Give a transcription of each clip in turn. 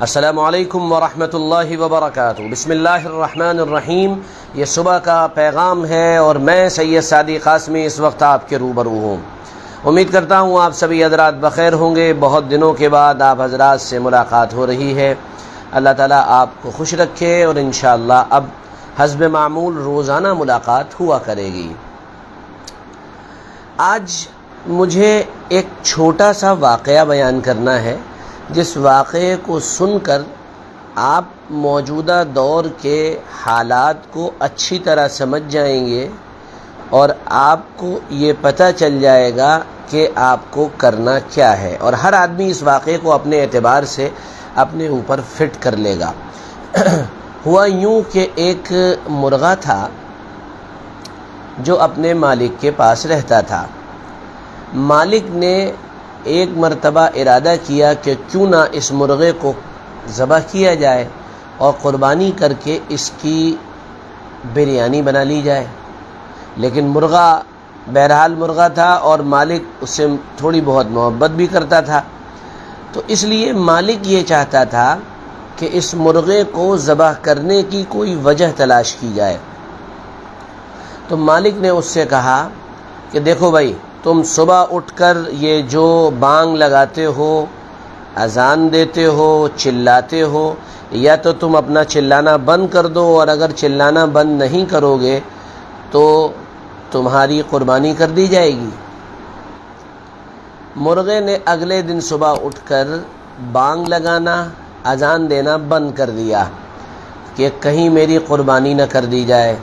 السلام علیکم ورحمۃ اللہ وبرکاتہ۔ بسم اللہ الرحمن الرحیم۔ یہ صبح کا پیغام ہے اور میں سید سعدی قاسمی اس وقت آپ کے روبرو ہوں۔ امید کرتا ہوں آپ سبھی حضرات بخیر ہوں گے۔ بہت دنوں کے بعد آپ حضرات سے ملاقات ہو رہی ہے۔ اللہ تعالیٰ آپ کو خوش رکھے اور انشاءاللہ اب حسب معمول روزانہ ملاقات ہوا کرے گی۔ آج مجھے ایک چھوٹا سا واقعہ بیان کرنا ہے، جس واقعے کو سن کر آپ موجودہ دور کے حالات کو اچھی طرح سمجھ جائیں گے اور آپ کو یہ پتہ چل جائے گا کہ آپ کو کرنا کیا ہے، اور ہر آدمی اس واقعے کو اپنے اعتبار سے اپنے اوپر فٹ کر لے گا۔ ہوا یوں کہ ایک مرغا تھا جو اپنے مالک کے پاس رہتا تھا۔ مالک نے ایک مرتبہ ارادہ کیا کہ کیوں نہ اس مرغے کو ذبح کیا جائے اور قربانی کر کے اس کی بریانی بنا لی جائے، لیکن مرغا بہرحال مرغا تھا اور مالک اس سے تھوڑی بہت محبت بھی کرتا تھا، تو اس لیے مالک یہ چاہتا تھا کہ اس مرغے کو ذبح کرنے کی کوئی وجہ تلاش کی جائے۔ تو مالک نے اس سے کہا کہ دیکھو بھائی، تم صبح اٹھ کر یہ جو بانگ لگاتے ہو، اذان دیتے ہو، چلاتے ہو، یا تو تم اپنا چلانا بند کر دو، اور اگر چلانا بند نہیں کرو گے تو تمہاری قربانی کر دی جائے گی۔ مرغے نے اگلے دن صبح اٹھ کر بانگ لگانا، اذان دینا بند کر دیا کہ کہیں میری قربانی نہ کر دی جائے،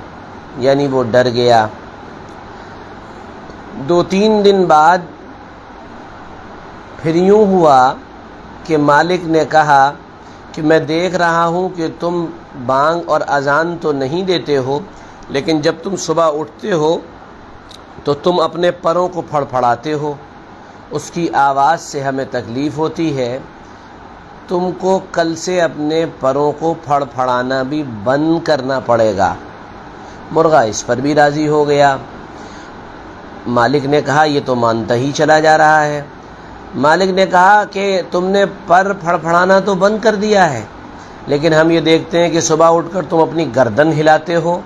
یعنی وہ ڈر گیا۔ 2-3 دن بعد پھر یوں ہوا کہ مالک نے کہا کہ میں دیکھ رہا ہوں کہ تم بانگ اور اذان تو نہیں دیتے ہو، لیکن جب تم صبح اٹھتے ہو تو تم اپنے پروں کو پھڑپھڑاتے ہو، اس کی آواز سے ہمیں تکلیف ہوتی ہے، تم کو کل سے اپنے پروں کو پھڑپھڑانا بھی بند کرنا پڑے گا۔ مرغا اس پر بھی راضی ہو گیا۔ مالک نے کہا یہ تو مانتا ہی چلا جا رہا ہے۔ مالک نے کہا کہ تم نے پر پھڑپھڑانا تو بند کر دیا ہے، لیکن ہم یہ دیکھتے ہیں کہ صبح اٹھ کر تم اپنی گردن ہلاتے ہو،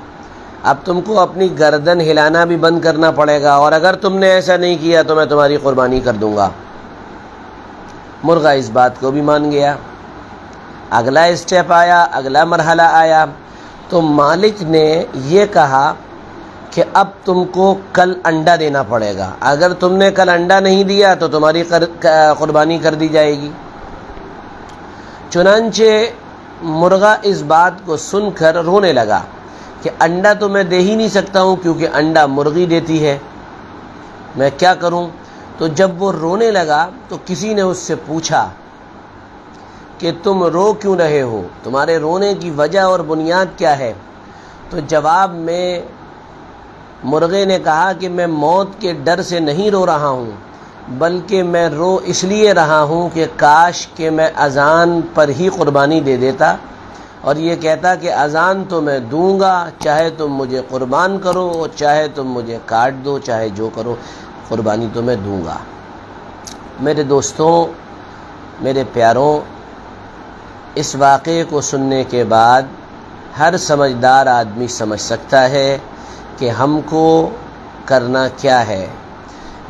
اب تم کو اپنی گردن ہلانا بھی بند کرنا پڑے گا، اور اگر تم نے ایسا نہیں کیا تو میں تمہاری قربانی کر دوں گا۔ مرغا اس بات کو بھی مان گیا۔ اگلا اسٹیپ آیا، اگلا مرحلہ آیا، تو مالک نے یہ کہا کہ اب تم کو کل انڈا دینا پڑے گا، اگر تم نے کل انڈا نہیں دیا تو تمہاری قربانی کر دی جائے گی۔ چنانچہ مرغا اس بات کو سن کر رونے لگا کہ انڈا تو میں دے ہی نہیں سکتا ہوں، کیونکہ انڈا مرغی دیتی ہے، میں کیا کروں؟ تو جب وہ رونے لگا تو کسی نے اس سے پوچھا کہ تم رو کیوں رہے ہو، تمہارے رونے کی وجہ اور بنیاد کیا ہے؟ تو جواب میں مرغے نے کہا کہ میں موت کے ڈر سے نہیں رو رہا ہوں، بلکہ میں رو اس لیے رہا ہوں کہ کاش کہ میں اذان پر ہی قربانی دے دیتا اور یہ کہتا کہ اذان تو میں دوں گا، چاہے تم مجھے قربان کرو، چاہے تم مجھے کاٹ دو، چاہے جو کرو، قربانی تو میں دوں گا۔ میرے دوستوں، میرے پیاروں، اس واقعے کو سننے کے بعد ہر سمجھدار آدمی سمجھ سکتا ہے کہ ہم کو کرنا کیا ہے۔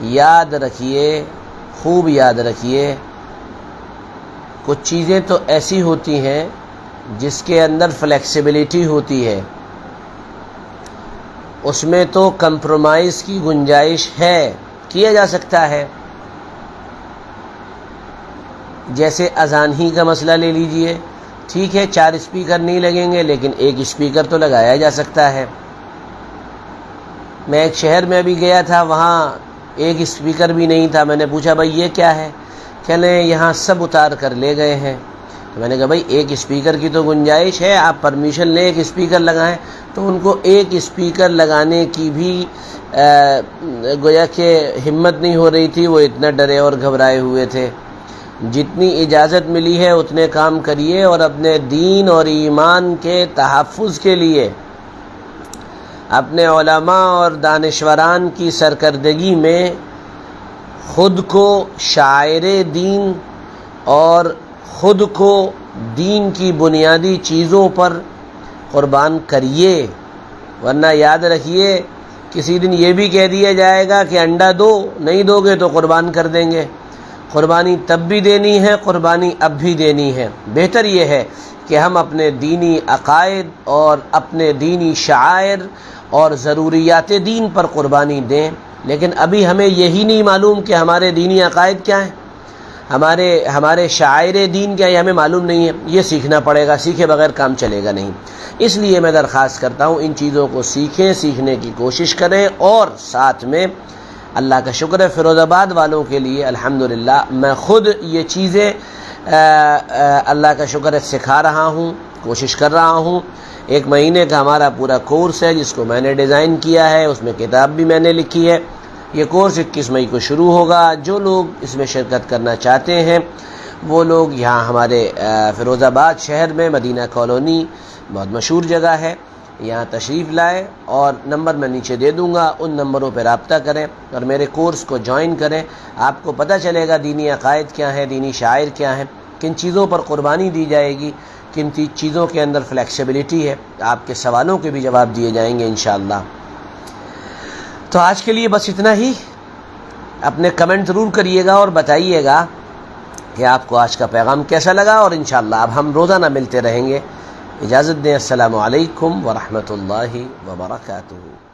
یاد رکھیے، خوب یاد رکھیے، کچھ چیزیں تو ایسی ہوتی ہیں جس کے اندر فلیکسیبلٹی ہوتی ہے، اس میں تو کمپرومائز کی گنجائش ہے، کیا جا سکتا ہے۔ جیسے اذان ہی کا مسئلہ لے لیجئے، ٹھیک ہے 4 اسپیکر نہیں لگیں گے، لیکن 1 اسپیکر تو لگایا جا سکتا ہے۔ میں ایک شہر میں ابھی گیا تھا، وہاں 1 اسپیکر بھی نہیں تھا۔ میں نے پوچھا بھائی یہ کیا ہے؟ کہنے یہاں سب اتار کر لے گئے ہیں۔ تو میں نے کہا بھائی 1 اسپیکر کی تو گنجائش ہے، آپ پرمیشن لیں 1 اسپیکر لگائیں۔ تو ان کو 1 اسپیکر لگانے کی بھی گویا کہ ہمت نہیں ہو رہی تھی، وہ اتنا ڈرے اور گھبرائے ہوئے تھے۔ جتنی اجازت ملی ہے اتنے کام کریے، اور اپنے دین اور ایمان کے تحفظ کے لیے اپنے علماء اور دانشوران کی سرکردگی میں خود کو شاعر دین اور خود کو دین کی بنیادی چیزوں پر قربان کریے، ورنہ یاد رکھیے کسی دن یہ بھی کہہ دیا جائے گا کہ انڈا دو، نہیں دو گے تو قربان کر دیں گے۔ قربانی تب بھی دینی ہے، قربانی اب بھی دینی ہے۔ بہتر یہ ہے کہ ہم اپنے دینی عقائد اور اپنے دینی شعائر اور ضروریات دین پر قربانی دیں، لیکن ابھی ہمیں یہی نہیں معلوم کہ ہمارے دینی عقائد کیا ہیں، ہمارے شعائر دین کیا ہے، ہمیں معلوم نہیں ہے۔ یہ سیکھنا پڑے گا، سیکھے بغیر کام چلے گا نہیں۔ اس لیے میں درخواست کرتا ہوں ان چیزوں کو سیکھیں، سیکھنے کی کوشش کریں، اور ساتھ میں اللہ کا شکر ہے فیروز آباد والوں کے لیے الحمدللہ میں خود یہ چیزیں اللہ کا شکر ہے سکھا رہا ہوں، کوشش کر رہا ہوں۔ 1 مہینے کا ہمارا پورا کورس ہے جس کو میں نے ڈیزائن کیا ہے، اس میں کتاب بھی میں نے لکھی ہے۔ یہ کورس 21 مئی کو شروع ہوگا۔ جو لوگ اس میں شرکت کرنا چاہتے ہیں وہ لوگ یہاں ہمارے فیروز آباد شہر میں مدینہ کالونی بہت مشہور جگہ ہے، یہاں تشریف لائیں، اور نمبر میں نیچے دے دوں گا، ان نمبروں پہ رابطہ کریں اور میرے کورس کو جوائن کریں۔ آپ کو پتہ چلے گا دینی عقائد کیا ہیں، دینی شعائر کیا ہیں، کن چیزوں پر قربانی دی جائے گی، کن چیزوں کے اندر فلیکسیبلٹی ہے۔ آپ کے سوالوں کے بھی جواب دیے جائیں گے انشاءاللہ۔ تو آج کے لیے بس اتنا ہی۔ اپنے کمنٹ ضرور کریے گا اور بتائیے گا کہ آپ کو آج کا پیغام کیسا لگا، اور انشاءاللہ اب ہم روزانہ ملتے رہیں گے۔ اجازت دیں، السلام علیکم ورحمۃ اللہ وبرکاتہ۔